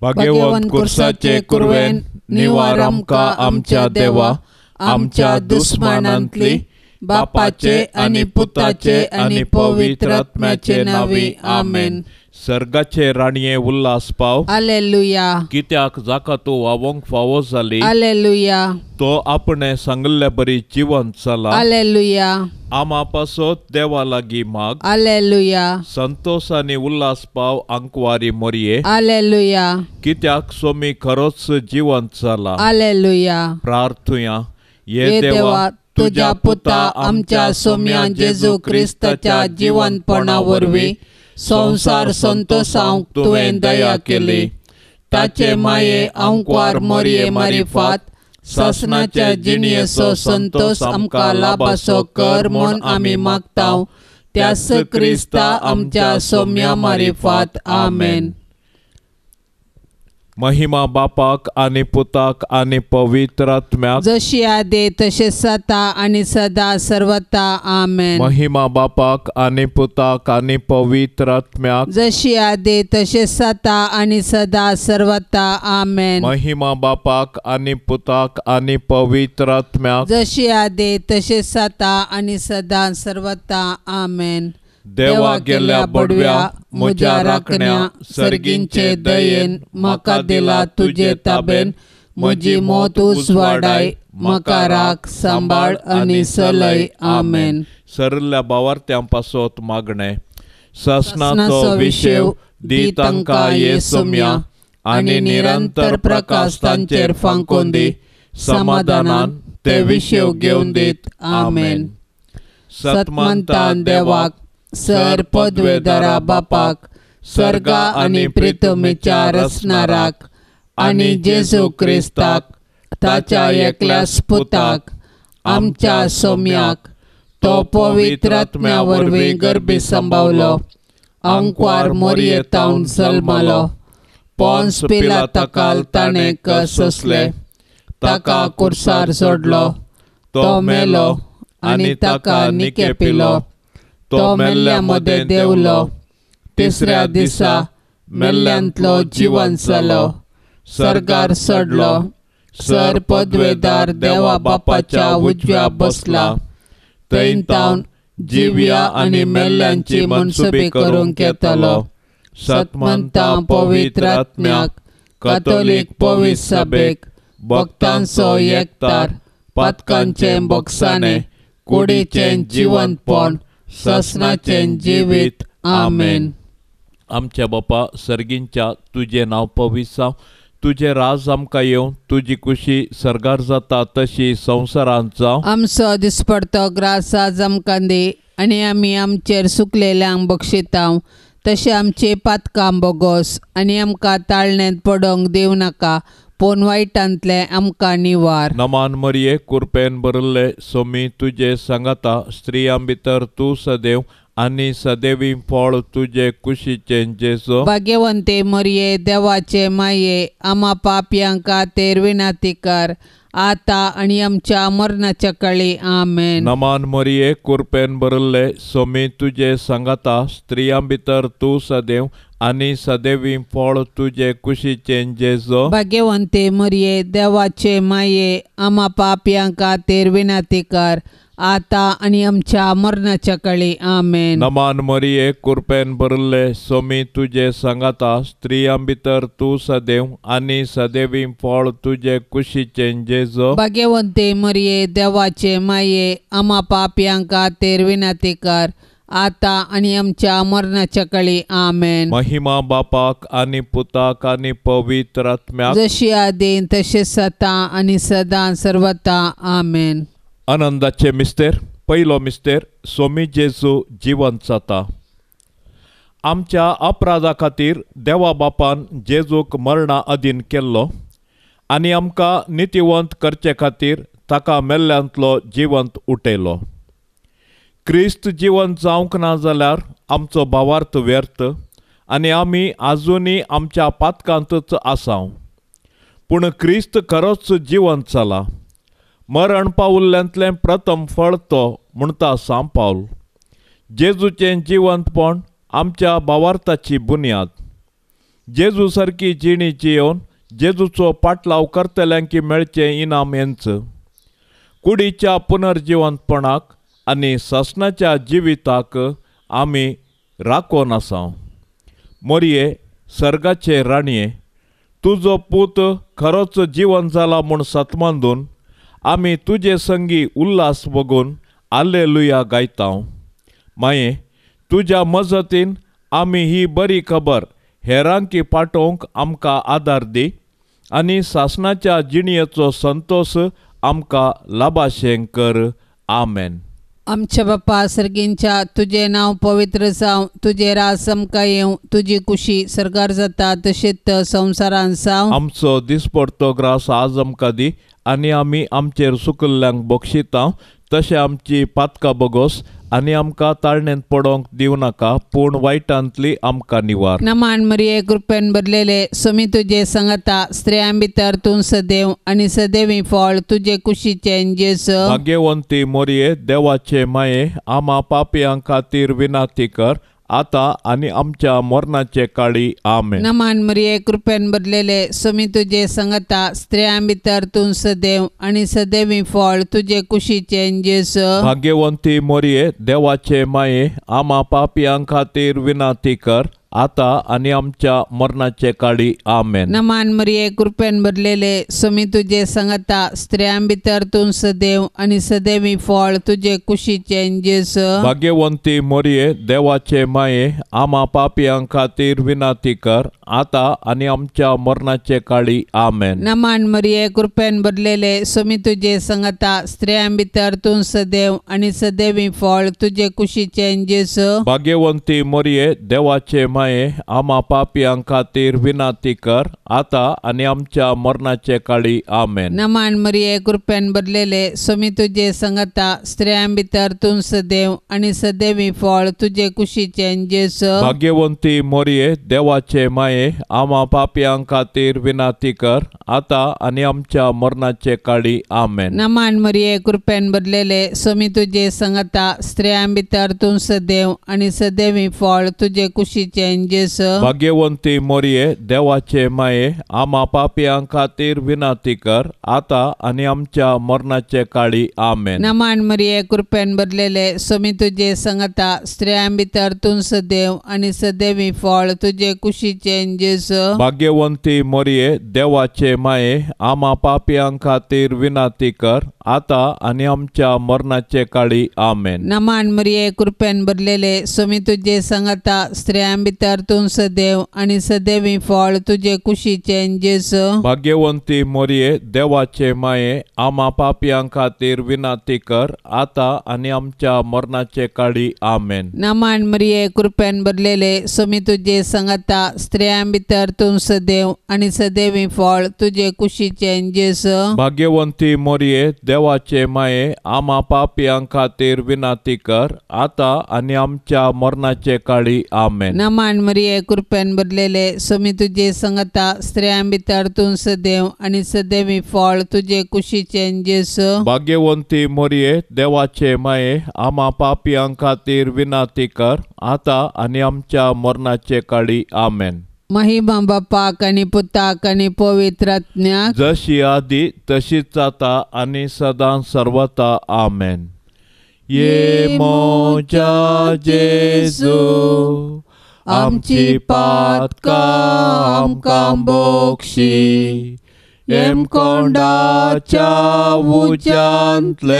भाग्यवंत कुर्साचे कुरवेन निवार आमकां आमच्या देवा, आमच्या दुस्मानांतली, बापाचे आनी पुताचे आनी पवित्र आत्म्याचे नावी आमेन. सर्गाचे राणये उल्हास पाव. हालेलुया. कित्याक जाका तूं वावोंक फावो जाली, हालेलुया. तो आपणे सांगल्ल्या बरी जिवंत जाला. हालेलुया. आमा पासत देवा लागीं माग. हालेलुया. संतोष आनी उल्हास पाव आंकवारी मोरये. हालेलुया. कित्याक सोमी खरोच जिवंत जाला. हालेलुया. प्रार्थुया. ये देवा, तुझ्या पुता आमच्या सोम्या जेजू क्रिस्ताच्या जिवंतपणा वरवीं संसार संतोषांक तुवें दया केली. ताचे माये आंकवार मोरये मारिफात ससनाच्या जिणयेचो संतोष आमकां लाभासो कर म्हूण आमी मागतांव. त्यास क्रिस्ता आमच्या सोम्या मारिफात आमेन. महिमा बापाक आनी पुताक आनी पवित्र आत्म्याक, जशी आदे तशें जाता आनी सदा सर्वता आमेन. महिमा बापाक आनी पुताक आनी पवित्र आत्म्याक, जशी आदे तशें जाता आनी सदा सर्वता आमेन. महिमा बापाक आनी पुताक आनी पवित्र आत्म्याक, जशी आदे तशें जाता आनी सदा सर्वता आमेन. देवा गेल्या बडव्या म्हज्या राखण्या सर्गींचे दयेन म्हाका दिला तुजे ताबेन. म्हजी मोत उजवाडाय, म्हाका राख, सांबाळ आनी चलय. आमेन. सरल्या भावार्थ्यां पासत मागणें. ससनाचो विशेव दी तांकां येसुम्या आनी निरंतर प्रकाश तांचेर फांकून दी. समाधानान ते विशेव घेवन दीत. आमेन. सतमंतान देवाक, सर पदवेदारा बापाक, सर्गा आनी प्रितुमेच्या रचणाराक आनी जेजू क्रिस्ताक, ताच्या एकल्याच पुताक, आमच्या सोम्याक, तो पवित्र आत्म्या वरवीं गर्भी संभावलो, आंकवार मोरयेतावन जल्मलो, पोन्स पिलाताकाल ताणें सोंसले, ताका कुर्सार सोडलो, तो मेलो आनी ताका निकेपिलो, तो मेल्ल्या मदें देवलो, तिसऱ्या दिसा मेल्ल्यांतलो जिवंत जालो, सर्गार चडलो, सर पदवेदार देवा बापाच्या उजव्या बसला. थंय तावन जिव्या आनी मेल्ल्यांची मनसुबी करूंक येतलो. सतमंतां पवित्र आत्म्याक, कातोलीक पवित्र सभेक, भक्तांचो एकतार, पातकांचें भोगसाणें, कुडीचें जिवंतपण, ससनाचें जिवीत. आमेन. आमच्या बापा सर्गींच्या, तुझे नांव पवित्र जावं. तुझे राज आमकां येवं. तुजी खुशी सर्गार जाता तशी संवसारांत जावं. आमचो दिसपडतो ग्रास आज आमकां दी, आनी आमी आमचेर सुकलेल्यांक बक्षितांव. तशें आमची पातकां बोगोस आनी आमकां ताळणेंत पडोवंक दिवं नाका, पूण वायटांतले आमकां निवार. नमान मरिये, कुरपेन भरले सोमी तुजे सांगाता, स्त्रियां भितर तूं सदैव आनी सदैवी फळ तुजे कुशीचें जेजो. भाग्यवंते मरिये, देवाचे माये, आमा पापयांक खातीर विनाती कर, आता आनी आमच्या मरणाच्या काळी. आमेन. नमान मरिये, कुरपेन भरले सोमी तुजे सांगाता, स्त्रियां भितर तूं सदैव आनी सदैवी फळ तुजे कुशीचें जेजो. भाग्यवंते मरिये, देवाचे माये, आमा पापयांक खातीर विनाती कर, आता आनी आमच्या मरणाच्या काळी. आमेन. नमान मरिये, कुरपेन भरले सोमी तुजे सांगाता, स्त्रियां भितर तूं सदैव आनी सदैवी फळ तुजे कुशीचें जेजो. भाग्यवंते मरिये, देवाचे माये, आमा पापयांक खातीर विनाती कर, आता आनी आमच्या मरणाच्या काळी. आमेन. महिमा बापाक आनी पुताक आनी पवित्र आत्म्याक, जशी आदीं तशें जाता आनी सदां सर्वता. आमेन. आनंदाचे मिस्तेर. पयलो मिस्तेर, सोमी जेजू जिवंत जाता. आमच्या अपराधा खातीर देवा बापान जेजूक मरणा अधीन केल्लो आनी आमकां नितिवंत करचे खातीर ताका मेल्ल्यांतलो जिवंत उठयलो. क्रिस्त जिवंत जावंक ना जाल्यार आमचो भावार्थ व्यर्थ आनी आमी आजुनी आमच्या पातकांतच आसांव. पूण क्रिस्त खरोच जिवंत जाला. मरण पावुल्ल्यांतलें प्रथम फळ तो म्हणटा सांव पावल. जेजूचें जिवंतपण आमच्या भावार्थाची बुन्याद. जेजू सारकी जिणी जियोवन जेजूचो पाटलाव करतल्यांकी मेळचें इनाम हेंचं. कुडीच्या पुनर्जिवंतपणाक आनी ससनाच्या जिविताक आमी राखोन आसाव. मोरये सर्गाचे राणये, तुजो पूत खरोच जीवन जाला म्हूण सतमांदून आमी तुजे संगी उल्हास बगून हाल्लेलुया गायतांव. माये, तुज्या मजतीन आमी ही बरी खबर हेरांकी पाठोवंक आमकां आदार दी आनी सासणाच्या जिणयेचो संतोश आमकां लाभाशें कर. आमेन. आमच्या बापा सर्गींच्या, तुझे नाव पवित्र जावं, तुझे राज आमकां येवं, तुजी कुशी सर्गार जाता तशेंच संवसारान जावं. आमचो दिसपडतो ग्रास आज आमकां दी आनी आमी आमचेर चुकल्ल्यांक बक्षितांव तशें आमची पातकां बगोस आनी आमकां ताळणेंत पडोवंक दिवं नाका, पूण वायटांतली आमकां निवार. नमान मरिये कृपेन भरलेले, स्वामी तुजे सांगता स्त्रियां भितर तूं सदैव आनी सदैवी फळ तुजे कुशीचें जेजू. भाग्यवंती मोरये, देवाचे माये, आमा पापयां खातीर विनाती कर, आता आनी आमच्या मरणाचे काळी. आमेन. नमान मरिये कृपेन भरलेले, स्वामी तुजे सांगता स्त्रियां भितर तूं सदैव आनी सदैवी फळ तुजे कुशीचें जेजू. भाग्यवंती मोरये, देवाचे माये, आमा पापयां खातीर विनाती कर, आता आनी आमच्या मरणाचे काळी. आमेन. नमान मरिये कृपेन भरलेले, स्वामी तुजे सांगता स्त्रियां भितर तूं सदैव आनी सदैवी फळ तुजे कुशीचें जेजू. भाग्यवंती मोरये, देवाचे माये, आमा पापयां खातीर विनाती कर, आता आनी आमच्या मरणाचे काळी. आमेन. नमान मरिये कृपेन भरलेले, स्वामी तुजे सांगता स्त्रियां भितर तूं सदैव आनी सदैवी फळ तुजे कुशीचें जेजू. भाग्यवंती मोरये, देवाचे माये, आमा पापयां खातीर विनाती कर, आता आनी आमच्या मरणाचे काळी. आमेन. नमान मरिये कृपेन भरलेले, स्वामी तुजे सांगता स्त्रियां भितर तूं सदैव आनी सदैवी फळ तुजे कुशीचें जेजू. भाग्यवंती मोरये, देवाचे माये, आमा पापयां खातीर विनाती कर, आता आनी आमच्या मरणाचे काळी. आमेन. नमान मरिये कृपेन भरलेले, स्वामी तुजे सांगता स्त्रियां भितर तूं सदैव आनी सदैवी फळ तुजे कुशीचें जेजू. भाग्यवंती मोरये, देवाचे माये, आमा पापयां खातीर विनाती कर, आता आनी आमच्या मरणाचे काळी. आमेन. नमान मरिये कृपेन भरलेले, स्वामी तुजे सांगता स्त्रियां भितर तूं सदैव आनी सदैवी फळ तुजे कुशीचें जेजू. भाग्यवंती मोरये, देवाचे माये, आमा पापयां खातीर विनाती कर, आता आनी आमच्या मरणाचे काळी. आमेन. नमान मरिये कृपेन भरलेले, स्वामी तुजे सांगता स्त्रियां भितर तूं सदैव आनी सदैवी फळ तुजे कुशीचें जेजू. भाग्यवंती मोरये, देवाचे माये, आमा पापयां खातीर विनाती कर, आता आनी आमच्या मरणाचे काळी. आमेन. नमान मरिये कृपेन भरलेले, स्वामी तुजे सांगता स्त्रियां भितर तूं सदैव आनी सदैवी फळ तुजे कुशीचें जेजू. भाग्यवंती मोरये, देवाचे माये, आमा पापयां खातीर विनाती कर, आता आनी आमच्या मरणाचे काळी. आमेन. नमान मरिये कृपेन भरलेले, स्वामी तुजे सांगता स्त्रियां भितर तूं सदैव आनी सदैवी फळ तुजे कुशीचें जेजू. भाग्यवंती मोरये, देवाचे माये, आमा पापयां खातीर विनाती कर, आता आनी आमच्या मरणाचे काळी. आमेन. महिमा बापाक आनी पुताक आनी पवित्र आत्म्याक, जशी आदी तशीच आता आनी सदां सर्वता. आमेन. ये मोजा जेजू, आमची पातकां आमकां बक्षी, एमकोंडाच्या उज्यांतले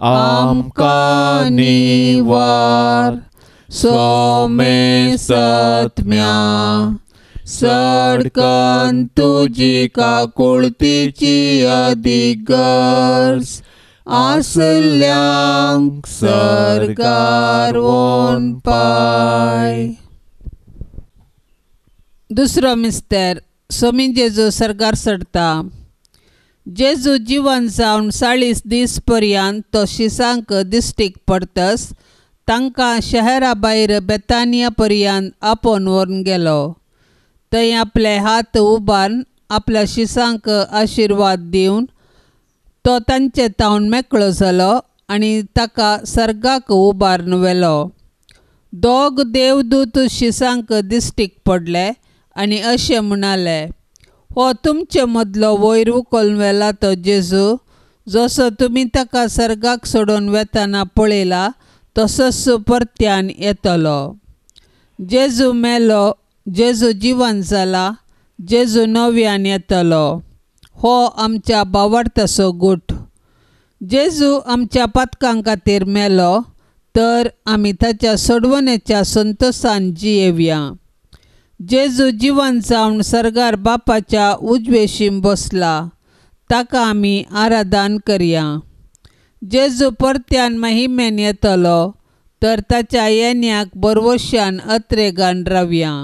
आमकां निवार. सोमे सत्म्या सडकन तुजी काकुळतीची अधिगर्स, आसल्यांक सरकार ओन पाय. दुसरो मिस्तेर, स्वामी जेजू सरगार चडटा. जेजू जिवन जावन 40 दीस पर्यंत तो शिसांक दिश्टीक पडतस तांकां शहरा भायर बेतानिया पर्यंत आपोवन व्हरून गेलो. थंय आपले हात उबारून आपल्या शिसांक आशिर्वाद दिवन तो तांचे तावन मेकळो जालो आनी ताका सर्गाक उबारून व्हेलो. दोग देवदूत शिसांक दिश्टीक पडले आनी अशें म्हणालें, हो तुमचे मदलो वयर उखलून व्हेला तो जेजू, जसो तुमी ताका सर्गाक सोडून वेतना पळयला तसोच परत्यान येतलो. जेजू मेलो, जेजू जिवंत जाला, जेजू नव्यान येतलो. हो आमच्या भावार्थाचो गूठ. जेजू आमच्या पातकां खातीर मेलो, तर आमी ताच्या सोडवणेच्या संतोशान जियेवया. जेजू जिवंत जावन सर्गार बापाच्या उजवेशीं बसला, ताका आमी आराधन करया. जेजू परत्यान महिमेन येतलो, तर ताच्या येण्याक बरवश्यान अत्रेगान रावया.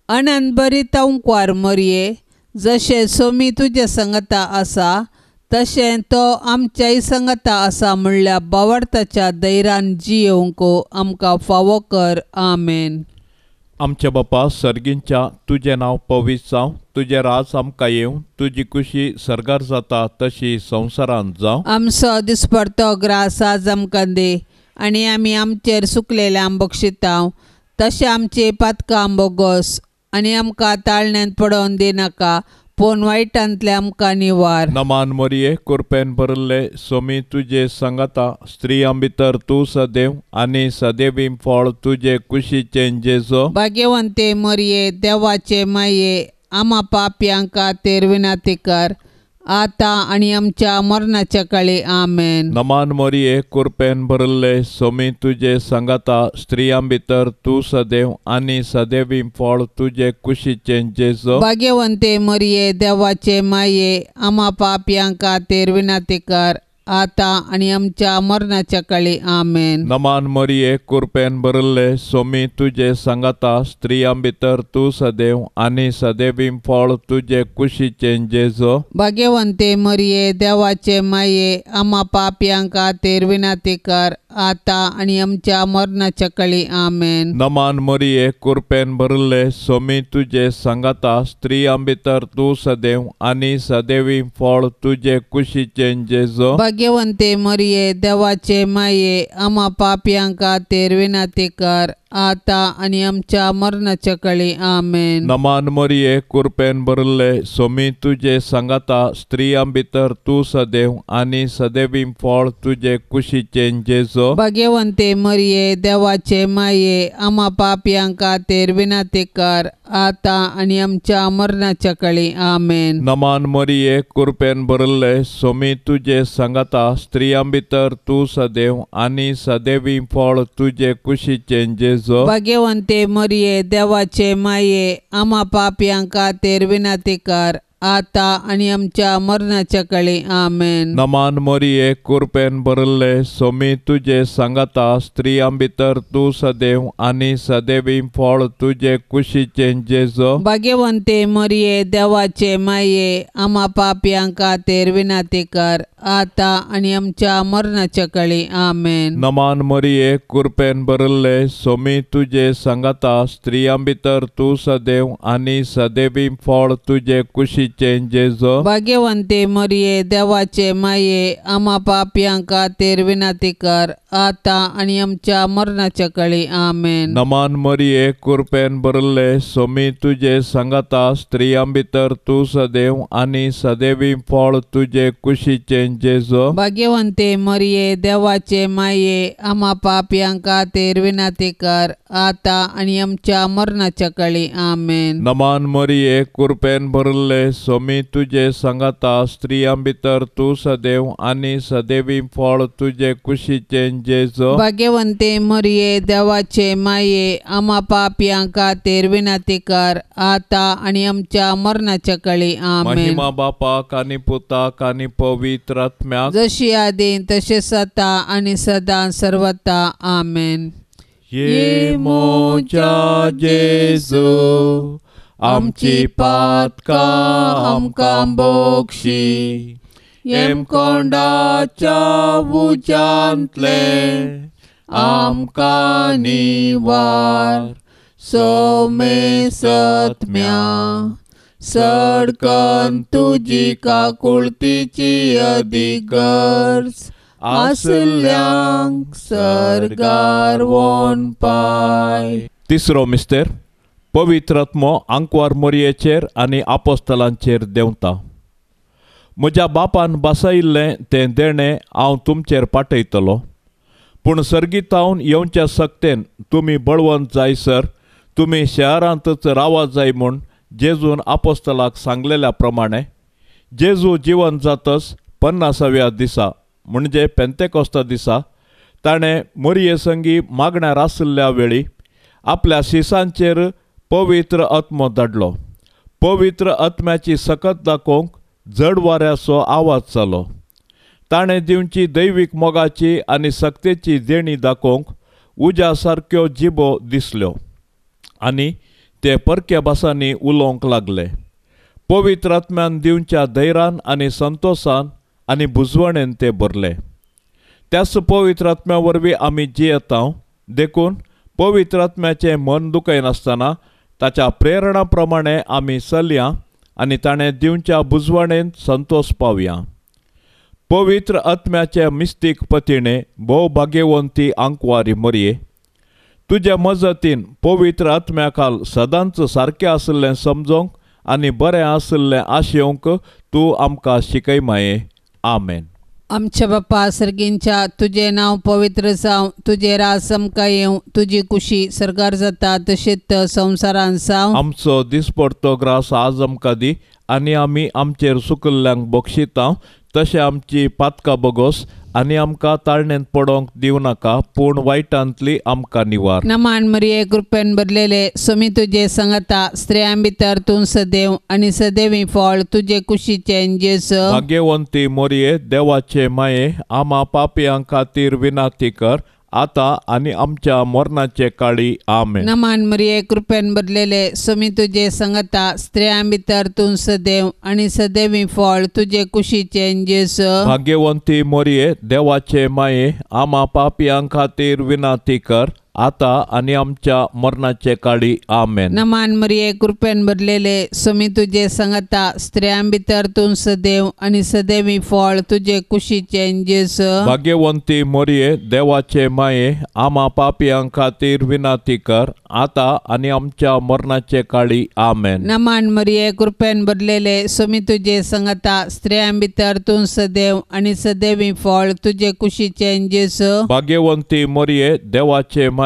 अनंत बरी तवंकवार मरये, जशें सोमी तुजे संगता आसा, तशें तो आमच्याय संगता आसा म्हणल्या भावार्थाच्या धैर्यान जियोंक आमकां फावो कर. आमेन. आमच्या बापा सर्गींच्या तुजें नांव पवित्र जावं, तुजें राज आमकां येवं, तुजी कुशी सर्गार जाता तशी संवसारांत जावं. आमचो दिसपडतो ग्रास आज आमकां दे, आनी आमी आमचेर सुकलेल्यांक बक्षितांव, तशें आमची पातकां बोगोस, आनी आमकां ताळण्यांत पडोवन दिनाका, पूण वायटांतले आमकां निवार. नमान मोरये, कृपेन भरले सोमी तुजे संगता, स्त्रियां भितर तूं सदैव, आनी सदैवी फळ तुजे कुशीचें जेजो. भाग्यवंते मरये, देवाचे माये, आमा पाप्यांक खातीर विनंती कर, आता आनी आमच्या मरणाच्या काळी. आमेन. नमान मोरये, कृपेन भरले सोमी तुजे संगता, स्त्रियां भितर तूं सदैव, आनी सदैवी फळ तुजे कुशीचें जेजो. भाग्यवंते मरये, देवाचे माये, आमा पाप्यांक खातीर विनंती कर, आता आनी आमच्या मरणाच्या काळी. आमेन. नमान मोरये, कृपेन भरले सोमी तुजे संगता, स्त्रियां भितर तूं सदैव, आनी सदैवी फळ तुजे कुशीचें जेजो. भाग्यवंते मरये, देवाचे माये, आमा पाप्यांक खातीर विनंती कर, आता आनी आमच्या मरणाच्या काळी. आमेन. नमान मोरये, कृपेन भरले सोमी तुजे संगता, स्त्रियां भितर तूं सदैव, आनी सदैवी फळ तुजे कुशीचें जेजो. भाग्यवंते मरये, देवाचे माये, आमा पाप्यांक खातीर विनंती कर, आता आनी आमच्या मरणाच्या काळी. आमेन. नमान मोरये, कृपेन भरले सोमी तुजे संगता, स्त्रियां भितर तूं सदैव, आनी सदैवी फळ तुजे कुशीचें जेजो. भाग्यवंते मरये, देवाचे माये, आमा पाप्यांक खातीर विनंती कर, आता आनी आमच्या मरणाच्या काळी. आमेन. नमान मोरये, कृपेन भरले सोमी तुजे संगता, स्त्रियां भितर तूं सदैव, आनी सदैवी फळ तुजे कुशीचें जेजो. भाग्यवंते मरये, देवाचे माये, आमा पाप्यांक खातीर विनंती कर, आता आनी आमच्या मरणाच्या काळी. आमेन. नमान मोरये, कृपेन भरले सोमी तुजे संगता, स्त्रियां भितर तूं सदैव, आनी सदैवी फळ तुजे कुशीचें जेजो. भाग्यवंते मरये, देवाचे माये, आमा पाप्यांक खातीर विनंती कर, आता आनी आमच्या मरणाच्या काळी. आमेन. नमान मोरये, कृपेन भरले सोमी तुजे संगता, स्त्रियां भितर तूं सदैव, आनी सदैवी फळ तुजे कुशीचें जेजो. भाग्यवंते मरये, देवाचे माये, आमा पाप्यांक खातीर विनंती कर, आता आनी आमच्या मरणाच्या काळी. आमेन. नमान मोरये, कृपेन भरले सोमी तुजे संगता, स्त्रियां भितर तूं सदैव, आनी सदैवी फळ तुजे कुशीचें जेजो. भाग्यवंते मरये, देवाचे माये, आमा पाप्यांक खातीर विनंती कर, आता आनी आमच्या मरणाच्या काळी. आमेन. नमान मोरये, कृपेन भरले सोमी तुजे संगता, स्त्रियां भितर तूं सदैव, आनी सदैवी फळ तुजे कुशीचें जेजो. भाग्यवंते मरये, देवाचे माये, आमा पाप्यांक खातीर विनंती कर, आता आनी आमच्या मरणाच्या काळी. आमेन. महिमा बापाक आनी पुताक आनी पवित्र आत्म्याक, जशी आदीं तशेंच आता आनी सदां सर्वता. आमेन. ये मोच्या जेजू, आमची पातकां आमकां बोगशी, येम कोंडाच्या उज्यांतले आमकां निवार. सोमे सत्म्या सडकन तुजी काकुळतीची अधिगर्ज, आसल्यांक सर्गार वोन पाय. तिसरो मिस्तेर, पवित्र आत्मो आंकवार मोरयेचेर आनी आपोस्तलांचेर देंवता. म्हज्या बापान बसयिल्लें तें देणें हांव तुमचेर पाठयतलों. पूण सर्गीतावन येवच्या सक्तेन तुमी बळवंत जायसर तुमी शहरांतच रावा जाय म्हूण जेजून आपोस्तलाक सांगलेल्या प्रमाणे जेजू जिवंत जातच 50व्या दिसा म्हणजे पेंतेकोस्ता दिसा ताणें मोरये संगी मागण्यार आशिल्ल्या वेळी आपल्या शिसांचेर पवित्र आत्मो धाडलो. पवित्र आत्म्याची सकत दाखोवंक जड वाऱ्याचो आवाज जालो. ताणें दिवची दैवीक मोगाची आनी सक्तेची देणी दाखोवंक उज्या सारक्यो जिबो दिसल्यो आनी ते परक्या भासांनी उलोवंक लागले. पवित्र आत्म्यान दिवच्या धैर्यान आनी संतोषान आनी बुजवणेन ते भरले. त्याच पवित्र आत्म्या वरवीं आमी जियेता देखून पवित्र आत्म्याचें मन दुखयनासतना ताच्या प्रेरणा प्रमाणे आमी चलया आनी ताणें दिवच्या बुजवणेन संतोष पावया. पवित्र आत्म्याचे मिस्तीक पतिणे भोव भाग्यवंती आंकवारी मोरये, तुज्या मजतीन पवित्र आत्म्या खाल सदांच सारकें आशिल्लें समजोवंक आनी बरें आशिल्लें आशेवंक तूं आमकां शिकय माये. आमेन. आमच्या बापा सर्गींच्या तुझे नाव पवित्र जावं, तुझे राज आमकां येवं, तुजी कुशी सरकार जाता तशेंच संवसारान जावं. आमचो दिसपडटो ग्रास आज आमकां दी आनी आमी आमचेर चुकल्ल्यांक बक्षिता तशें आमची पातकां बगोस आनी आमकां ताळणेंत पडोवंक दिवं नाका पूण वायटांतली आमकां निवार. नमान मरिये कृपेन भरलेले सोमी तुजे सांगता स्त्रियां भितर तूं सदैव आनी सदैवी फळ तुजे कुशीचें जेजू. भाग्यवंती मोरये देवाचे माये आमा पापयां खातीर विनाती कर आता आनी आमच्या मरणाचे काळी. आमेन. नमान मरिये कृपेन भरलेले सोमी तुजे सांगता स्त्रियां भितर तूं सदैव आनी सदैवी फळ तुजे कुशीचें जेजू. भाग्यवंती मोरये देवाचे माये आमा पापयां खातीर विनाती कर आता आनी आमच्या मरणाचे काळी. आमेन. नमान मरिये कृपेन भरलेले सोमी तुजे सांगता स्त्रियां भितर तूं सदैव आनी सदैवी फळ तुजे कुशीचें जेजू. भाग्यवंती मोरये देवाचे माये आमा पापयां खातीर विनाती कर आता आनी आमच्या मरणाचे काळी. आमेन. नमान मरिये कृपेन भरलेले सोमी तुजे सांगता स्त्रियां भितर तूं सदैव आनी सदैवी फळ तुजे कुशीचें जेजू. भाग्यवंती मोरये देवाचे माये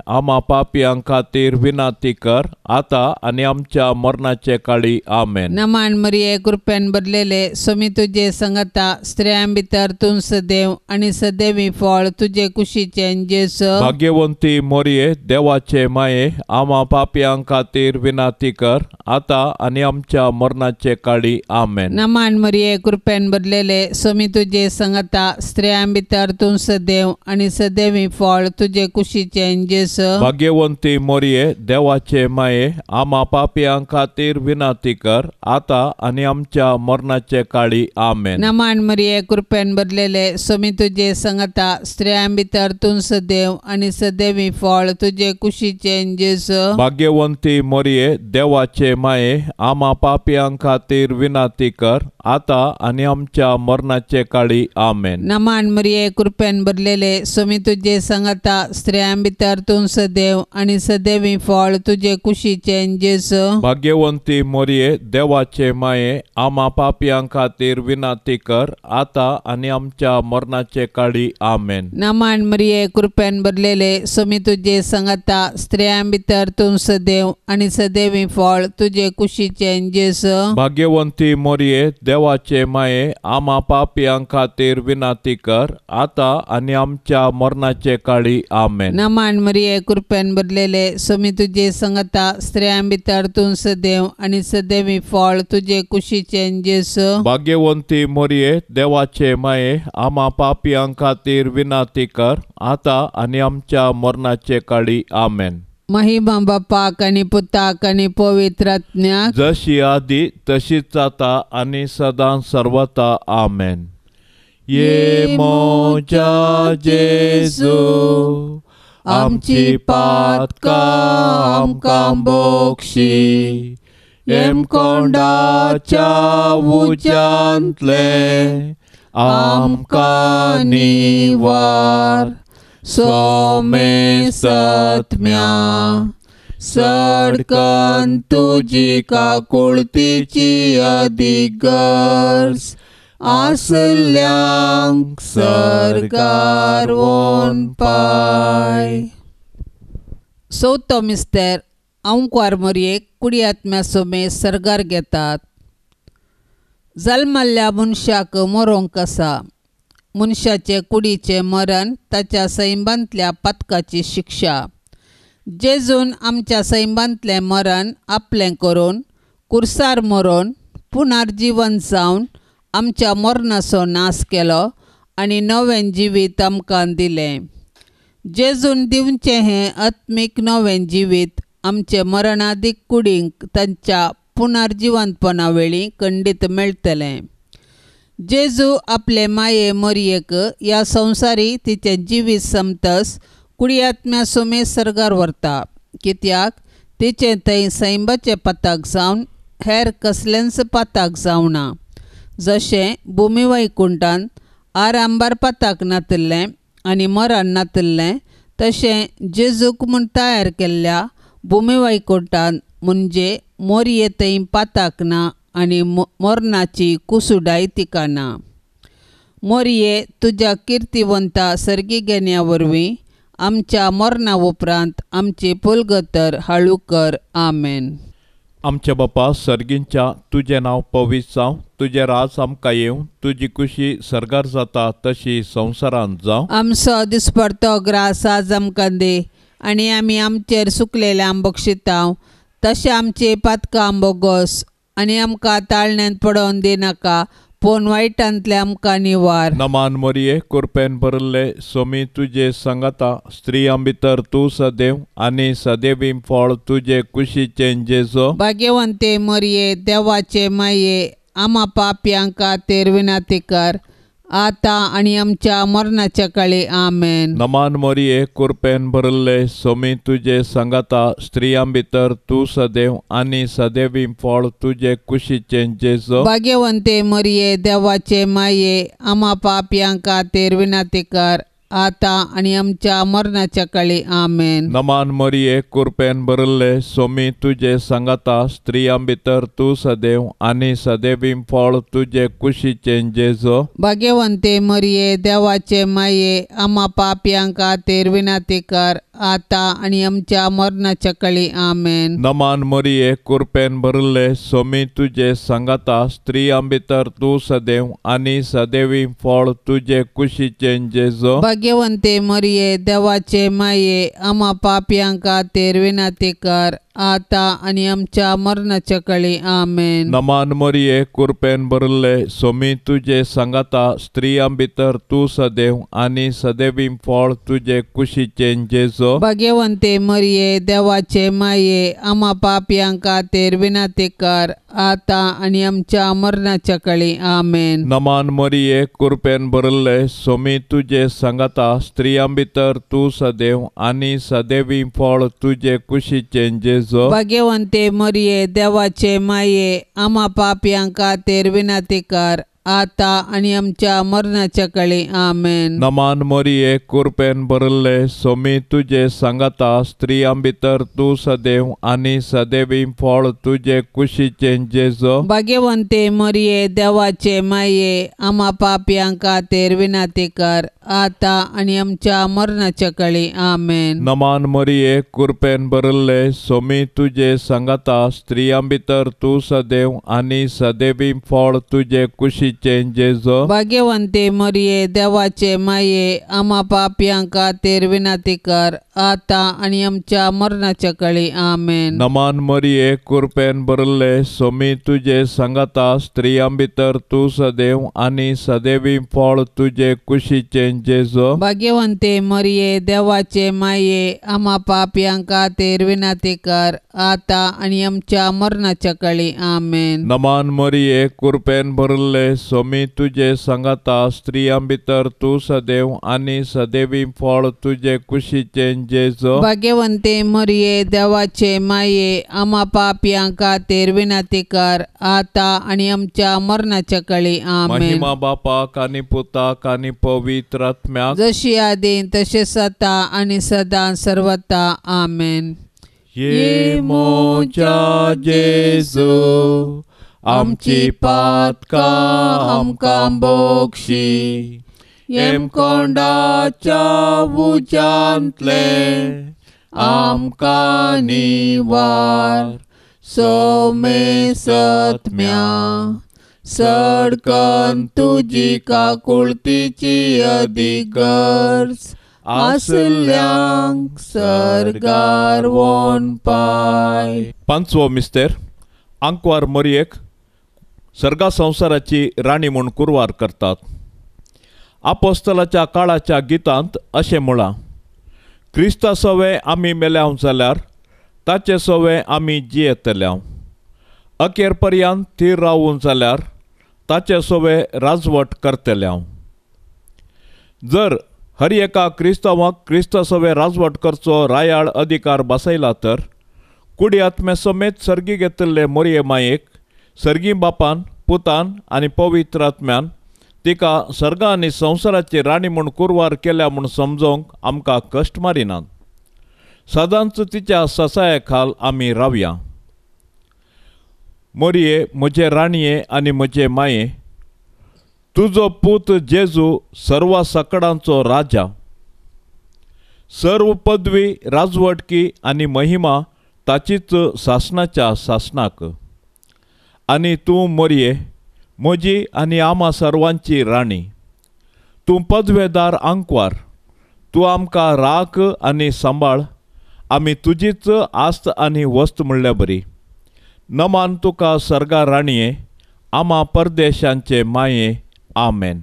आमा पापयां खातीर विनाती कर आता आनी आमच्या मरणाचे काळी. आमेन. नमान मरिये कृपेन भरलेले सोमी तुजे सांगता स्त्रियां भितर तूं सदैव आनी सदैवी फळ तुजे कुशीचें जेजू. भाग्यवंती मोरये देवाचे माये आमा पापयां खातीर विनाती कर आता आनी आमच्या मरणाचे काळी. आमेन. नमान मरिये कृपेन भरलेले सोमी तुजे सांगता स्त्रियां भितर तूं सदैव आनी सदैवी फळ तुजे कुशीचें जेजू. भाग्यवंती मोरये देवाचे माये आमा पापयां खातीर विनाती कर आता आनी आमच्या मरणाचे काळी. आमेन. नमान मरिये कृपेन भरलेले सोमी तुजे सांगता स्त्रियां भितर तूं सदैव आनी सदैवी फळ तुजे कुशीचें जेजू. भाग्यवंती मोरये देवाचे माये आमा पापयां खातीर विनाती कर आता आनी आमच्या मरणाचे काळी. आमेन. नमान मरिये कृपेन भरलेले सोमी तुजे सांगता स्त्रियां भितर तूं सदैव आनी सदैवी फळ तुजे कुशीचें जेजू. भाग्यवंती मोरये देवाचे माये आमा पापयां खातीर विनाती कर आता आनी आमच्या मरणाचे काळी. आमेन. नमान मरिये कृपेन भरलेले सोमी तुजे सांगता स्त्रियां भितर तूं सदैव आनी सदैवी फळ तुजे कुशीचें जेजू. भाग्यवंती मोरये देवाचे माये आमा पापयां खातीर विनाती कर आता आनी आमच्या मरणाचे काळी. आमेन. नमान मरिये कृपेन भरलेले सोमी तुजे सांगता स्त्रियां भितर तूं सदैव आनी सदैवी फळ तुजे कुशीचें जेजू. भाग्यवंती मोरये देवाचे माये आमा पापयां खातीर विनाती कर आता आनी आमच्या मरणाचे काळी. आमेन. महिमा बापाक आनी पुताक आनी पवित्र आत्म्याक जशी आदी तशीच आता आनी सदां सर्वता. आमेन. ये मोजा जेजू आमची पातकां आमकां बक्षी एमकोंडाच्या उज्यांतले आमकां निवार. सोमे सत्म्या सडकन तुजी काकुळतीची अधिक गरज आसल्यांक सरकार वोन पाय. चवथो मिस्तेर आंवकार मोरयेक कुडी आत्म्या सोमे सरगार घेतात. जल्मल्ल्या मनशाक मरोंक आसा. मनशाचे कुडीचे मरण ताच्या सैमांतल्या पातकाची शिक्षा. जेजून आमच्या सैमांतलें मरण आपलें करून कुर्सार मरून पुनर्जीवन जावन आमच्या मरणाचो नाश केलो आनी नवें जिवीत आमकां दिलें. जेजून दिवचें हें आत्मीक नवें जिवीत आमचे मरणादीक कुडींक तांच्या पुनर्जिवंतपणा वेळी खंडीत मेळटलें. जेजू आपले माये मोरयेक ह्या संवसारी तिचें जिवीत समतस कुडी आत्म्या सोमे सरगार व्हरता. कित्याक तिचें थंय सैमाचें पाताक जावन हेर कसलेंच पाताक जावना. जशें भुमी वैकुंठांत आरांबार पाताक नातल्लें आनी मरण नातल्लें, तशें जेजूक म्हूण तयार केल्ल्या भुमी वैकुंठांत म्हणजे मोरये थंय पाताक ना आनी मरणाची कुसुडाय तिका ना. मोरये, तुज्या किर्तिवंता सर्गीगेन्या वरवीं आमच्या मरणा उपरांत आमची पुलगतर हाळू कर. आमेन. आमच्या बापा सर्गींच्या तुजें नांव पवित्र जावं. तुजें राज आमकां येवं. तुजी कुशी सरगार जाता तशी संवसारांत जावं. आमचो दिसपडतो ग्रास आज आमकां दे आनी आमी आमचेर सुकलेल्यांक बक्षितांव. तशें आमची पातकां बोगोस आनी आमकां ताळण्यांत पडोवन दिनाका, पूण वायटांतले आमकां निवार. नमान मोरये, कुरपेन भरले सोमी तुजे संगता. स्त्रियां भितर तूं सदैव आनी सदैवीं फळ तुजे कुशीचें जेजो. भाग्यवंते मोरये, देवाचे माये, आमा पाप्यांक खातीर विनाती कर, आतां आनी आमच्या मरणाच्या काळी. आमेन. नमान मोरये, कुरपेन भरले सोमी तुजे संगता. स्त्रियां भितर तूं सदैव आनी सदैवीं फळ तुजे कुशीचें जेजो. भाग्यवंते मोरये, देवाचे माये, आमा पाप्यांक खातीर विनाती कर, आतां आनी आमच्या मरणाच्या काळी. आमेन. नमान मोरये, कुरपेन भरले सोमी तुजे संगता. स्त्रियां भितर तूं सदैव आनी सदैवीं फळ तुजे कुशीचें जेजो. भाग्यवंते मोरये, देवाचे माये, आमा पाप्यांक खातीर विनाती कर, आतां आनी आमच्या मरणाच्या काळी. आमेन. नमान मोरये, कुरपेन भरले सोमी तुजे संगता. स्त्रियां भितर तूं सदैव आनी सदैवीं फळ तुजे कुशीचें जेजो. भाग्यवंते मोरये, देवाचे माये, आमा पाप्यांक खातीर विनाती कर, आतां आनी आमच्या मरणाच्या काळी. आमेन. नमान मोरये, कुरपेन भरले सोमी तुजे संगता. स्त्रियां भितर तूं सदैव आनी सदैवीं फळ तुजे कुशीचें जेजो. भाग्यवंते मोरये, देवाचे माये, आमा पाप्यांक खातीर विनाती कर, आतां आनी आमच्या मरणाच्या काळी. आमेन. नमान मोरये, कुरपेन भरले सोमी तुजे संगता. स्त्रियां भितर तूं सदैव आनी सदैवीं फळ तुजे कुशीचें जेजो. भाग्यवंते मोरये, देवाचे माये, आमा पाप्यांक खातीर विनाती कर, आतां आनी आमच्या मरणाच्या काळी. आमेन. नमान मोरये, कुरपेन भरले सोमी तुजे संगता. स्त्रियां भितर तूं सदैव आनी सदैवीं फळ तुजे कुशीचें जेजो. भाग्यवंते मोरये, देवाचे माये, आमा पाप्यांक खातीर विनाती कर, आतां आनी आमच्या मरणाच्या काळी. आमेन. नमान मोरये, कुरपेन भरले सोमी तुजे संगता. स्त्रियां भितर तूं सदैव आनी सदैवीं फळ तुजे कुशीचें जेजो. भाग्यवंते मोरये, देवाचे माये, आमा पाप्यांक खातीर विनाती कर, आतां आनी आमच्या मरणाच्या काळी. आमेन. नमान मोरये, कुरपेन भरले सोमी तुजे संगता. स्त्रियां भितर तूं सदैव आनी सदैवीं फळ तुजे कुशीचें जेजो. भाग्यवंते मोरये, देवाचे माये, आमा पाप्यांक खातीर विनाती कर, आतां आनी आमच्या मरणाच्या काळी. आमेन. नमान मोरये, कुरपेन भरले सोमी तुजे संगता. स्त्रियां भितर तूं सदैव आनी सदैवीं फळ तुजे कुशीचें जेजो. भाग्यवंते मोरये, देवाचे माये, आमा पाप्यांक खातीर विनाती कर, आतां आनी आमच्या मरणाच्या काळी. आमेन. महिमा बापाक आनी पुताक आनी पवित्र आत्म्याक, जशी आदीं तशेंच आतां आनी सदां सर्वता. आमेन. ये मोच्या जेजू आमची पातकां आमकां बोगशी. येम कोंडाच्या उज्यांतले आमकां निवार. सोमे सत्म्या सडकन तुजी काकुळतीची अधिगर्ज. आसल्यांक सरगार वोन पाय. पांचवो मिस्तेर आंकवार मोरयेक सर्गा संवसाराची राणी म्हूण कुरवार करतात. आपोस्तलाच्या काळाच्या गितांत अशें म्हळां, क्रिस्ता सोवे आमी मेल्याव जाल्यार ताचे सोवे आमी जियेतल्याव. अखेर पर्यंत थीर रावूं जाल्यार ताचे सोवे राजवट करतल्याव. जर हर एका क्रिस्तावाक क्रिस्ता सोवे राजवट करचो रायाळ अधिकार बसयला तर कुडी आत्मे समेत सर्गी घेतिल्ले मोरये मायेक सर्गी बापान पुतान आनी पवित्र आत्म्यान तिका सर्गा आनी संवसाराची राणी म्हूण कुरवार केल्या म्हूण समजोवंक आमकां कश्ट मारिनात. सदांच तिच्या ससाया खाल आमी रावया. मोरये, म्हजे राणये आनी म्हजे माये, तुजो पूत जेजू सर्व सकडांचो राजा. सर्व पदवी राजवटकी आनी महिमा ताचीच सासणाच्या सासणाक. आनी तूं मोरये म्हजी आनी आमा सर्वांची राणी. तूं पदवेदार आंकवार. तूं आमकां राख आनी सांबाळ. आमी तुजीच आस्त आनी वस्त म्हणल्या बरी. नमान तुका सर्गा राणये, आमा परदेशांचे माये. आमेन.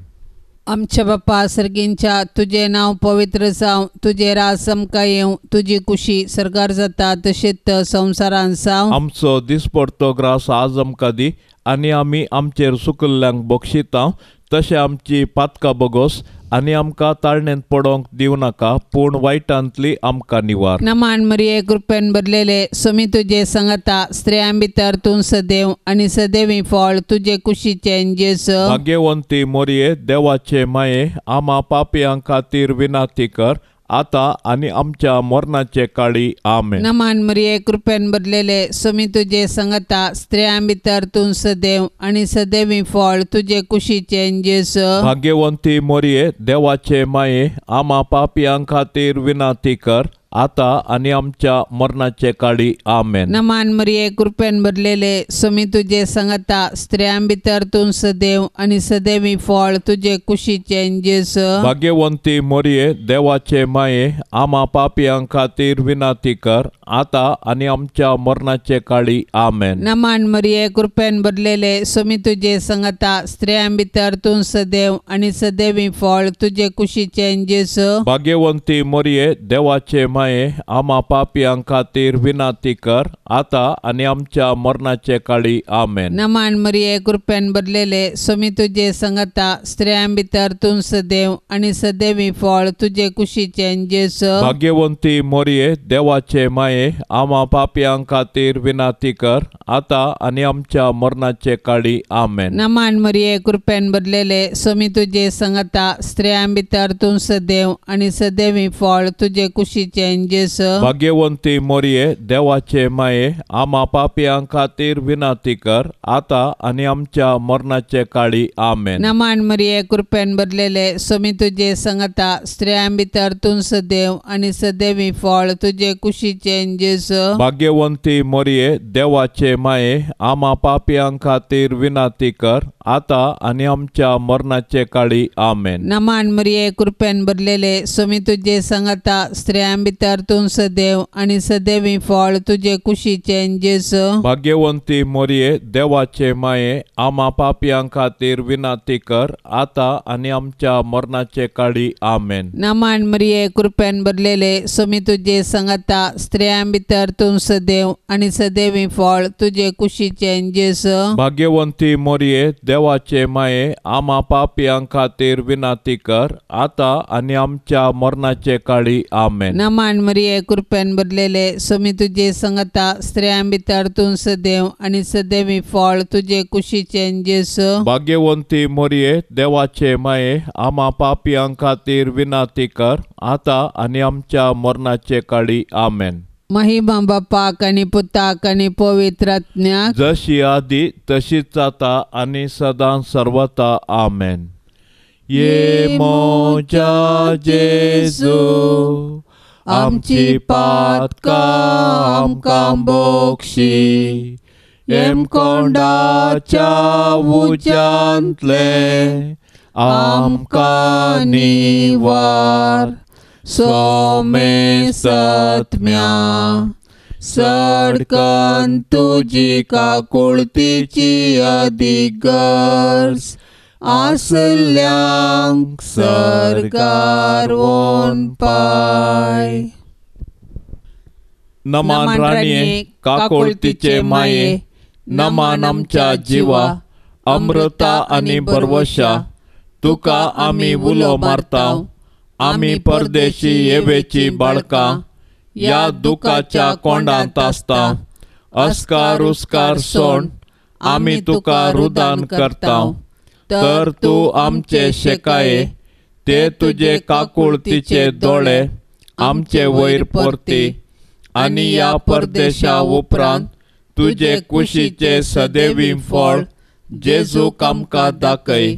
आमच्या बापा सर्गींच्या, तुझे नाव पवित्र जावं. तुझे राज आमकां येवं. तुजी कुशी सर्गार जाता तशेंच संवसारान जावं. आमचो दिसपडतो ग्रास आज आमकां दी. आनी आमी आमचेर सुकल्ल्यांक बक्षिता तशें आमची पातकां बोगोस. आनी आमकां ताळणेंत पडोंक दिवं नाका, पूण वायटांतली आमकां निवार. नमान मरिये, कृपेन भरलेले, सोमी तुजे सांगता. स्त्रियां भितर तूं सदैव आनी सदैवी फळ तुजे कुशीचें जेजू. भाग्यवंती मोरये, देवाचे माये, आमा पापयां खातीर विनाती कर, आता आनी आमच्या मरणाचे काळी. आमेन. नमान मरिये, कृपेन भरलेले, सोमी तुजे सांगता. स्त्रियां भितर तूं सदैव आनी सदैवी फळ तुजे कुशीचें जेजू. भाग्यवंती मोरये, देवाचे माये, आमा पापयां खातीर विनाती कर, आता आनी आमच्या मरणाचे काळी. आमेन. नमान मरिये, कृपेन भरलेले, सोमी तुजे सांगता. स्त्रियां भितर तूं सदैव आनी सदैवी फळ तुजे कुशीचें जेजू. भाग्यवंती मोरये, देवाचे माये, आमा पापयां खातीर विनाती कर, आता आनी आमच्या मरणाचे काळी. आमेन. नमान मरिये, कृपेन भरलेले, सोमी तुजे सांगता. स्त्रियां भितर तूं सदैव आनी सदैवी फळ तुजे कुशीचें जेजू. भाग्यवंती मोरये, देवाचे माये, आमा पापयां खातीर विनाती कर, आता आनी आमच्या मरणाचे काळी. आमेन. नमान मरिये, कृपेन भरलेले, सोमी तुजे सांगता. स्त्रियां भितर तूं सदैव आनी सदैवी फळ तुजे कुशीचें जेजू. भाग्यवंती मोरये, देवाचे माये, आमा पापयां खातीर विनाती कर, आता आनी आमच्या मरणाचे काळी. आमेन. नमान मरिये, कृपेन भरलेले, सोमी तुजे सांगता. स्त्रियां भितर तूं सदैव आनी सदैवी फळ तुजे कुशीचें जेजू. भाग्यवंती मोरये, देवाचे माये, आमा पापयां खातीर विनाती कर, आता आनी आमच्या मरणाचे काळी. आमेन. नमान मरिये, कृपेन भरलेले, सोमी तुजे सांगता. स्त्रियां भितर तूं सदैव आनी सदैवी फळ तुजे कुशीचें जेजू. भाग्यवंती मोरये, देवाचे माये, आमा पापयां खातीर विनाती कर, आता आनी आमच्या मरणाचे काळी. आमेन. नमान मरिये, कृपेन भरलेले, सोमी तुजे सांगता. स्त्रियां भितर तूं सदैव आनी सदैवी फळ तुजे कुशीचें जेजू. भाग्यवंती मोरये, देवाचे माये, आमा पापयां खातीर विनाती कर, आता आनी आमच्या मरणाचे काळी. आमेन. नमान मरिये, कृपेन भरलेले, सोमी तुजे सांगता. स्त्रियां भितर तूं सदैव आनी सदैवी फळ तुजे कुशीचें जेजू. भाग्यवंती मोरये, देवाचे माये, आमा पापयां खातीर विनाती कर, आता आनी आमच्या मरणाचे काळी. आमेन. नमान मरिये, कृपेन भरलेले, सोमी तुजे सांगता. स्त्रियां भितर तूं सदैव आनी सदैवी फळ तुजे कुशीचें जेजू. भाग्यवंती मोरये, देवाचे माये, आमा पापयां खातीर विनाती कर, आता आनी आमच्या मरणाचे काळी. आमेन. महिमा बापाक आणि पुताक आणि पवित्र आत्म्याक जशी आदी तशीच आता आणि सदां सर्वता आमेन. ये मोजा जेजू आमची पातका आमकां बोक्षी, एम कोंडाच्या उज्यांतले आमकां निवार. सोमे सत्म्या सडकन तुजी काकुळतीची अधिगर्स, आसल्यांक सरकार वोन पाय. नमान राणये काकुळतीचे माये, नमान आमच्या जिवा, अमृता आनी बरवशा, तुका आमी उलो मारताव. आमी परदेशी येवेची बाळकां या दुखाच्या कोंडांत आसता. अस्कार उस्कार सोड आमी तुका रुदान करताव. तर तूं आमचे शेकाये, ते तुजे काकुळतीचे दोळे आमचे वयर परती. आनी या परदेशा उपरांत तुजे कुशीचे सदैवी फळ जेजूक आमकां दाखय.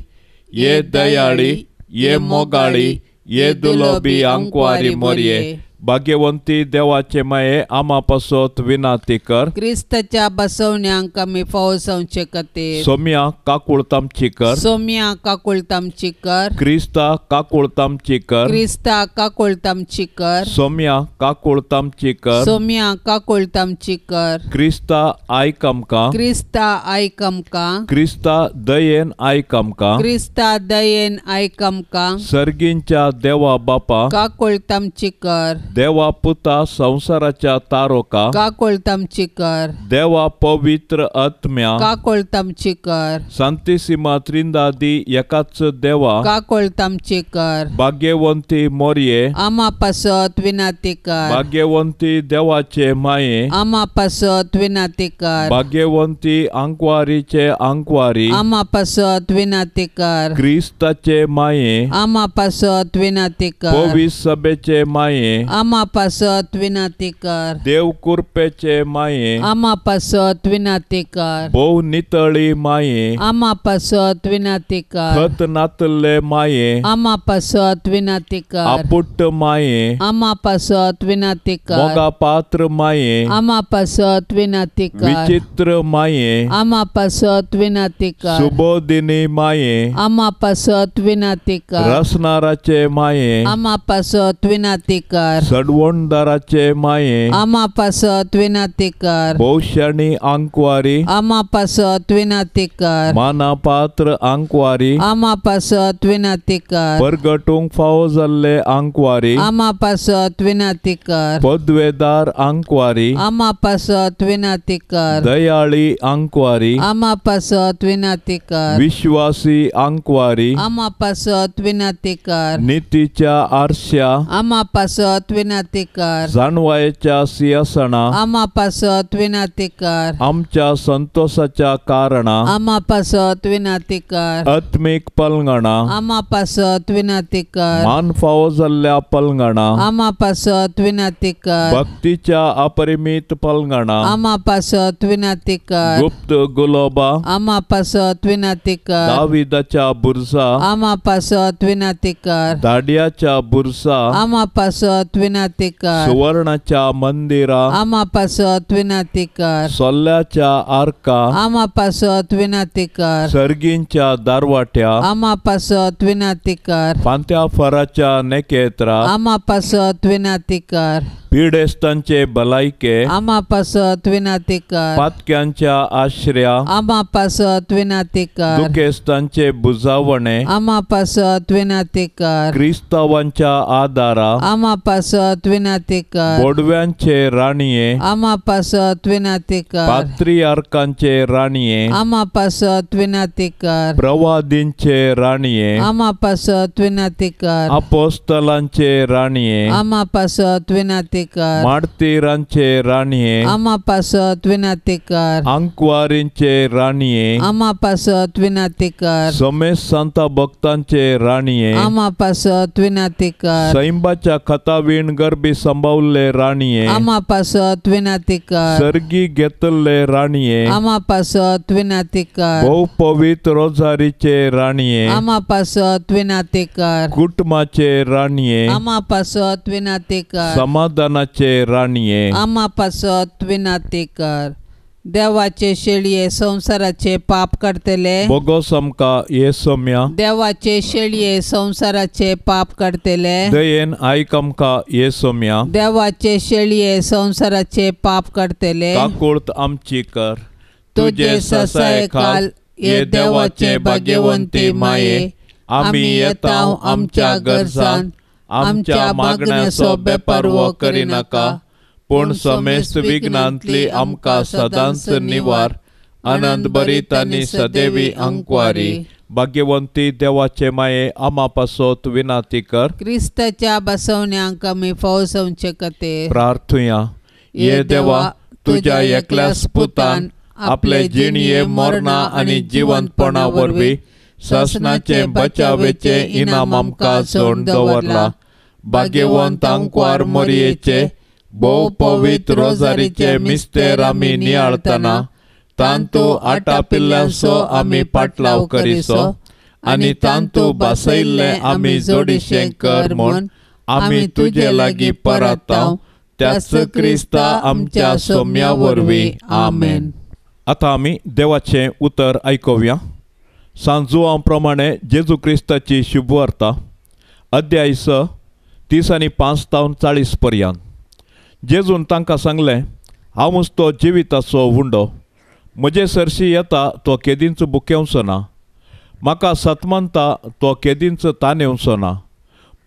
ये दयाळी, ये मोगाळी, ये दुलोबी आंकवारी मोरये. भाग्यवंती देवाचे माये आमा पासत विनाती कर. क्रिस्ताच्या बसवण्यांक आमी फावो संचे खातीर सोम्या काकुळतामची कर. सोम्या काकुळतामची कर. क्रिस्ता काकुळतामची कर. क्रिस्ता काकुळतामची कर. सोम्या काकुळतामची कर. सोम्या काकुळतामची कर. क्रिस्ता आयक आमकां. क्रिस्ता आयक आमकां. क्रिस्ता दयेन आयक आमकां. क्रिस्ता दयेन आयक आमकां. सर्गींच्या देवा बापा, काकुळतामची कर. देवा पुता संसाराच्या तारोका, काकुळतामची कर. देवा पवित्र आत्म्या, काकुळतामची कर. सांतिसिमा त्रिंदादी एकाच देवा, काकुळतामची कर. भाग्यवंती मोरये, आमा पासत विनाती कर. भाग्यवंती देवाचे माये, आमा पासत विनाती कर. भाग्यवंती आंकवारीचे आंकवारी, आमा पासत विनाती कर. क्रिस्ताचे माये, आमा पासत विनाती कर. पवित्र सभेचे माये, आमा पासत विनाती कर. देव कृपेचे माये, आमा पासत विनाती कर. भोव नितळी माये, आमा पासत विनाती कर. खत नातले माये, आमा पासत विनाती कर. आपुट्ट माये, आमा पासत विनाती कर. मोगा पात्र माये, आमा पासत विनाती कर. विचित्र माये, आमा पासत विनाती कर. सुबोधिनी माये, आमा पासत विनाती कर. रसनाराचे माये, आमा पासत विनाती कर. सडवणदाराचे माये, आमा पासत विनाती कर. भौशाणी आंकवारी, आमा पासत विनाती कर. माना पात्र आंकवारी, आमा पासत विनाती कर. परगटूंक फावो जाल्ले आंकवारी, आमा पासत विनाती कर. पदवेदार आंकवारी, आमा पासत विनाती कर. दयाळी आंकवारी, आमा पासत विनाती कर. विश्वासी आंकवारी, आमा पासत विनाती कर. नीतीच्या आरश्या, आमा पासत विनाती कर. जाणवायेच्या सिंहासना, आमा पासत विनाती कर. आमच्या संतोषाच्या कारणा, आमा पासत विनाती कर. आत्मिक पलंगणा, आमा पासत विनाती कर. मान फावो जाल्ल्या पलंगणा, आमा पासत विनाती कर. भक्तीच्या अपरिमित पलंगणा, आमा पासत विनाती कर. गुप्त गुलोबा, आमा पासत विनाती कर. दाविदाच्या बुरसा, आमा पासत विनाती कर. दाडियाच्या बुरसा, आमा पासत विनाती कर. सुवर्णाच्या मंदिरा, आमा पासत विनाती कर. सोल्ल्याच्या आर्का, आमा पासत विनाती कर. सर्गींच्या दारवाट्या, आमा पासत विनाती कर. पांत्या फराच्या नेकेत्रा, आमा पासत विनाती कर. पिडेस्तांचे भलायके, आमा पासत विनाती कर. पातक्यांच्या आश्रया, आमा पासत विनाती कर. दुखेस्तांचे बुजावणे, आमा पासत विनाती कर. क्रिस्तावांच्या आदारा, आमा पासत विनाती कर. बोडव्यांचे राणीये, आमा पासत विनाती कर. पात्रियार्कांचे राणीये, आमा पासत विनाती कर. प्रवादींचे राणीये, आमा पासत विनाती कर. अपोस्तलांचे राणीये, आमा पासत विनाती विनंती कर. माडतीरांचे राणये आम्हा पासत विनंती कर. अंकवारींचे राणये आम्हा पासत विनंती कर. समेश सांता भक्तांचे राणये आम्हा पासत विनंती कर. सैंबाच्या खतावीण गरबी संभावले राणये आम्हा पासत विनंती कर. सर्गी घेतले राणये आम्हा पासत विनंती कर. बहु पवित्र रोजारीचे राणये आम्हा पासत विनंती कर. कुटुंबाचे राणये आम्हा पासत विनंती कर. समाधानाचे राणये आम्हा पासत विनंती कर. देवाचे शेळये संसाराचे पाप करतले. बगोस आमका येसम्या देवाचे शेळये संसाराचे पाप करतले. दयेन आयक आमका येसम्या देवाचे शेळये संसाराचे पाप करतले. काकुळत आमची कर तुझे ससाय काल ये देवाचे भाग्यवंती माये. आम्ही येताव आमच्या गरजान आमच्या मागण्याचो बेपारवो करिनाका. पूण समेस्त विघ्नांतली आमकां सदांच निवार. आनंद भरीत आनी सदैवी अंकवारी भाग्यवंती देवाचे माये आम्हा पासत विनंती कर. क्रिस्ताच्या बसवण्यांक आमी फौजवचे खातीर प्रार्थुया. ये देवा तुझ्या एकल्याच पुतान आपले जिणये मरणा आनी जिवंतपणा वरवीं शासनाचे बचावेचे इनाम आमकां सोडून दवरला. भाग्यवंत अंकवार मरियेचे बहु पवित्र रोजारीचे मिस्तेर आमी नियाळतना तांतू आटा पिल्ल्यांचो आमी पाटलाव करिसो आनी तांतू बासयल्ले आमी जोडिशें कर म्हूण आमी तुजे लागीं परताव. त्याच क्रिस्ता आमच्या सोम्या वरवीं. आमेन. आतां आमी देवाचें उतर आयकुया. सांजुवां प्रमाणे जेजू क्रिस्ताची शुभवार्ता अध्याय 6 30 आनी 5 तावन 40 पर्यंत. जेजून तांकां सांगलें, हांवूच तो जिविताचो उंडो. म्हजे सरशी येता तो केदींच बुकेवचो ना. म्हाका सतमंता तो केदींच तानेवचो ना.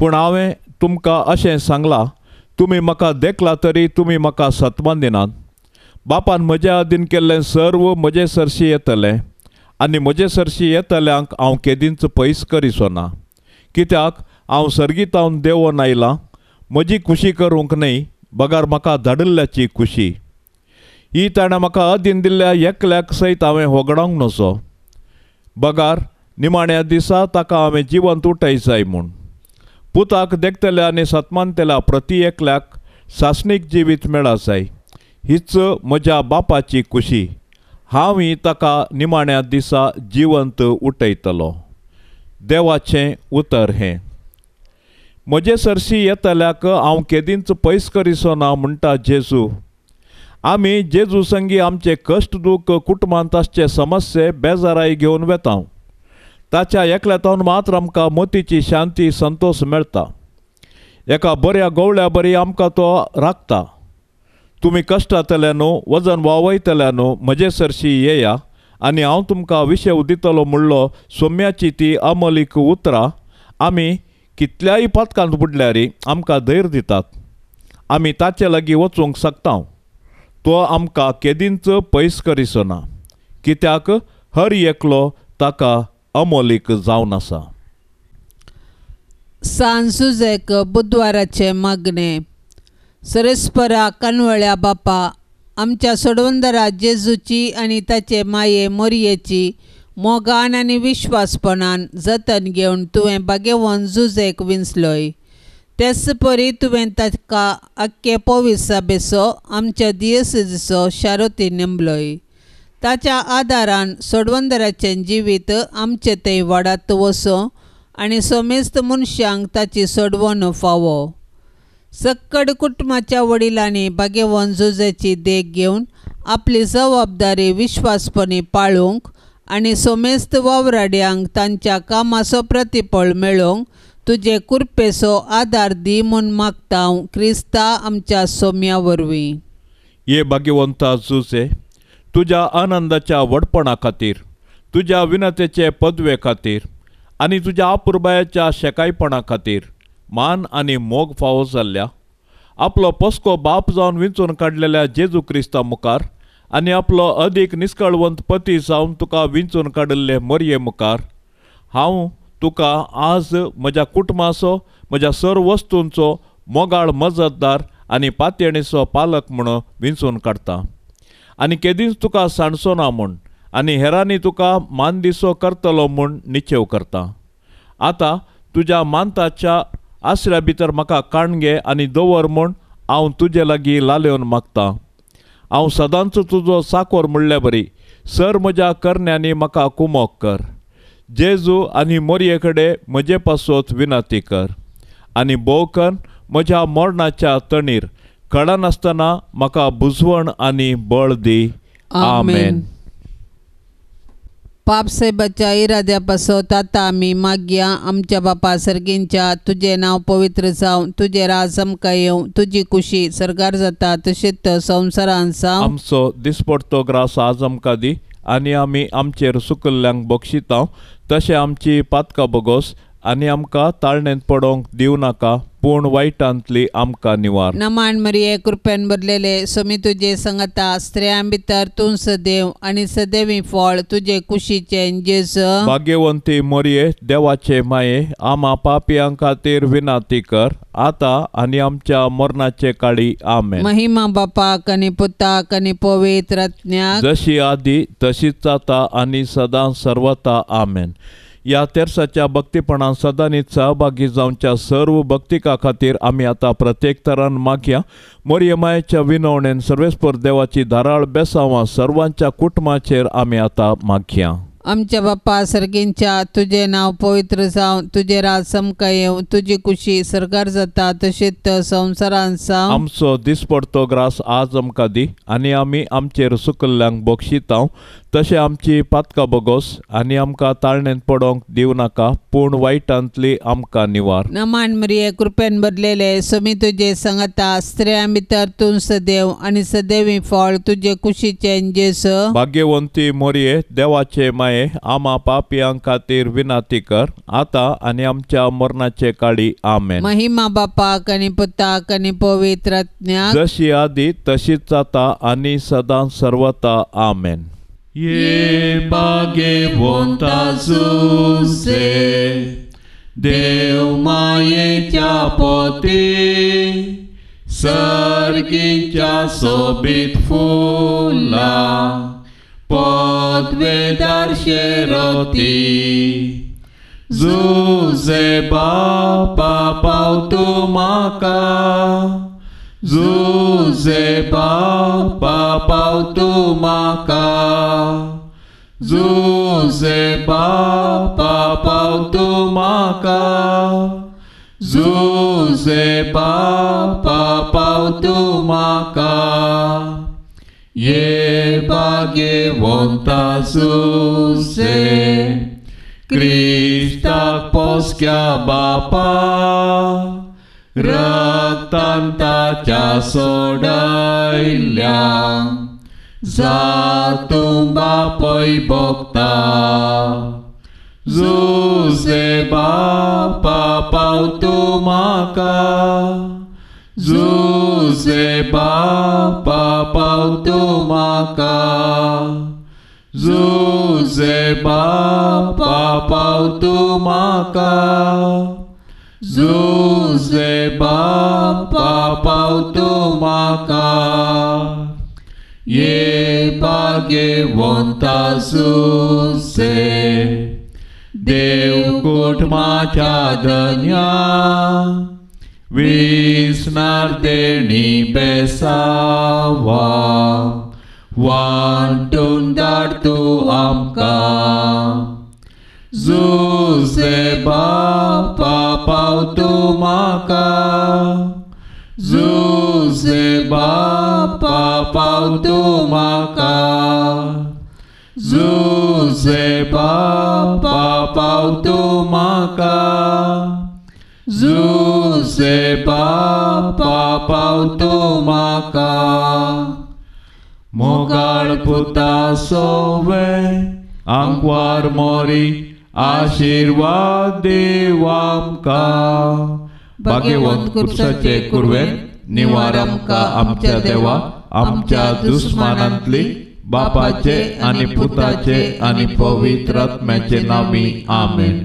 पूण हांवें तुमकां अशें सांगलां, तुमी म्हाका देखला तरी तुमी म्हाका सतमान दिनात. बापान म्हज्या आदीन केल्लें सर्व म्हजे सरशी येतलें आनी म्हजे सरशी येतल्यांक हांव केदींच पयस करिसो ना. कित्याक हांव सर्गीतावन देंवोन आयलां म्हजी खुशी करूंक न्हय, बगार म्हाका धाडिल्ल्याची खुशी. ही ताणें म्हाका अदीन दिल्ल्या एकल्याक सयत हांवें होगडोंक नजो. बगार निमाण्या दिसा ताका हांवें जिवंत उठय जाय म्हूण. पुताक देखतल्या आनी सतमानतेल्या प्रती एकल्याक सासणीक जिवीत मेळा जाय, हीच म्हज्या बापाची खुशी. हांव ताका निमाण्या दिसा जिवंत उठयतलो. देवाचें उतर हें. म्हजे सरशी येतल्याक हांव केदींच पयस करिसो ना म्हणटा जेजू. आमी जेजू संगी आमचे कश्ट दूख कुटुंबांत आसचे समस्ये बेजाराय घेवन वेतांव. ताच्या एकल्यातावन मात्र आमकां मोतीची शांती संतोश मेळटा. एका बऱ्या गवळ्या बरी आमकां तो राखता. तुमी कश्टांतल्या न्हू, वजन वावयतल्या न्हू, म्हजे सरशी येया आनी हांव तुमकां विशेव दितलो म्हणलो सोम्याची ती अमलीक उतरां आमी कितल्याय पातकांत बुडल्यार आमकां धैर्य दितात. आमी ताचे लागीं वचूंक शकता. तो आमकां केदींच पयस करिसो ना, कित्याक हर एकलो ताका अमोलीक जावन आसा. सांजुजेक बुधवाराचे मागणे. सरस्परा कानवळ्या बापा, आमच्या सोडवंदरा जेजूची आनी ताचे माये मोरयेची मोगान आनी विश्वासपणान जतन घेवन तुवें भाग्यवन जुजेक विंचलोय. तेच परी तुवें ताका आख्खे पोवीस सभेचो आमच्या दियेसीचो शारोती नेमलोय. ताच्या आदारान सोडवंदराचें जिवीत आमचे थंय वाडत वचो आनी समेस्त मनशांक ताची सोडवण फावो. सक्कड कुटुंबाच्या वडिलांनी भाग्यवन जुजेची देख घेवन आपली जबाबदारी विश्वासपणी पाळूंक आनी समेस्त वावराड्यांक तांच्या कामाचो प्रतिफळ मेळोवंक तुजे कृपेचो आदार दी म्हूण मागता क्रिस्ता आमच्या सोम्या वरवीं. ये भाग्यवंता जुजे, तुज्या आनंदाच्या व्हडपणा खातीर, तुज्या विनतेचे पदवे खातीर आनी तुज्या अपुरबायाच्या शेकायपणा खातीर मान आनी मोग फावो जाल्ल्या आपलो पस्को बाप जावन विंचून काडलेल्या जेजू क्रिस्ता मुखार आनी आपलो अदीक निश्कळवंत पती जावन तुका विंचून काडिल्ले मरये मुखार हांव तुका आज म्हज्या कुटुंबाचो, म्हज्या सर्व वस्तूंचो मोगाळ मजतदार आनी पातयणीचो पालक म्हणून विंचून काडता आनी केदींच तुका सांडचो ना म्हूण आनी हेरांनी तुका मानदिसो करतलो म्हूण निश्चय करता। आतां तुज्या मानताच्या आसऱ्या भितर म्हाका काणगे आनी दवर म्हूण हांव तुजे लागीं लालयोन मागतां। हांव सदांचो तुजो साकोर म्हणल्या बरी सर म्हज्या करण्यांनी म्हाका कुमोक कर। जेजू आनी मोरये कडेन म्हजे पासत विनंती कर आनी भोवकन म्हज्या मरणाच्या तणीर कळनासतना म्हाका बुजवण आनी बळ दी। आमेन। पाप साहेबाच्या इराद्या पासत आतां आमी मागया। आमच्या बापा सर्गींच्या तुझे नांव पवित्र जावं, तुझे राज आमकां येवं, तुजी खुशी सरकार जाता तशेंच संवसारांत जावं। आमचो दिसपडटो ग्रास आज आमकां दी आनी आमी आमचेर सुकल्ल्यांक बक्षिता तशें आमची पातकां बगोस आनी आमकां ताळणेंत पडोवंक दिवं नाका पूण वायटांतली आमकां निवार। नमान मरिये कृपेन भरलेले स्वामी तुजे संगता स्त्रियां भितर तूं सदैव आनी सदैवी फळ तुजे कुशीचें जेजू। भाग्यवंती मोरये देवाचे माये आमा पापियां खातीर विनंती कर आतां आनी आमच्या मरणाचे काळी। आमेन। महिमा बापाक आनी पुताक आनी पवित्र आत्म्याक जशी आदी तशीच आता आनी सदां सर्वता। आमेन। या तेर्साच्या भक्तीपणान सदांच सहभागी जावच्या सर्व भक्तिका खातीर आमी आतां प्रत्येक तरान मागया। मोरये मायेच्या विनवणेन सर्वेस्पर देवाची धाराळ बेसांवां सर्वांच्या कुटुंबाचेर आमी आतां मागया। आमच्या बापा सर्गींच्या तुझे नांव पवित्र जावं, तुझे राज आमकां येवं, तुजी खुशी सरकार जाता तशेंच संवसारांत जावं। आमचो दिसपडटो ग्रास आज आमकां दी आनी आमी आमचेर सुकल्ल्यांक बक्षिता तशें आमची पातकां बगोस आनी आमकां ताळणेंत पडोवंक दिवं नाका पूण वायटांतली आमकां निवार। नमान मरिये कृपेन भरलेले स्वामी तुजे संगता स्त्रियां भितर तूं सदैव आनी सदैवी फळ तुजे कुशीचें जेजू। भाग्यवंती मोरये देवाचे माये आमा पापियां खातीर विनंती कर आतां आनी आमच्या मरणाचे काळी। आमेन। महिमा बापाक आनी पुताक आनी पवित्र आत्म्याक जशी आदी तशीच आता आनी सदां सर्वता। आमेन। ये भाग्यवंता जुसे देव मायेच्या पोती सर्गीच्या सोबीत फुला पदवेदार शेरोती जुजे बापा पावतू म्हाका जुजे बापा पावतू म्हाका जुजे बापा पावतू म्हाका जुजे बापा पावतू म्हाका ये भाग्यवंता जुसे क्रिस्ताक पोसक्या बापा रक्तान ताच्या सोडयल्या जातूं बापय भोगता जुसे बापा पावतू म्हाका जुसे बापा पावतू म्हाका जुसे बापा पावतू म्हाका जुसे बापा पावतू म्हाका ये भाग्यवंता जुसे देव कुटुंबाच्या धन्या विस्नार देणी बेसावा वांटून धाड तूं आमकां जुसे बापा पावतू म्हाका जुसे बापा पावतू म्हाका जुसे बापा पावतू म्हाका जुसे बापा पावतू म्हाका मोगाळ पुता सोवे आंकवार मोरी आशीर्वाद देव आमकां भाग्यवंत कुर्साचे कुरवेन निवार आमकां आमच्या देवा आमच्या दुस्मानांतली बापाचे आनी पुताचे आनी पवित्र आत्म्याचे नामी आमेन।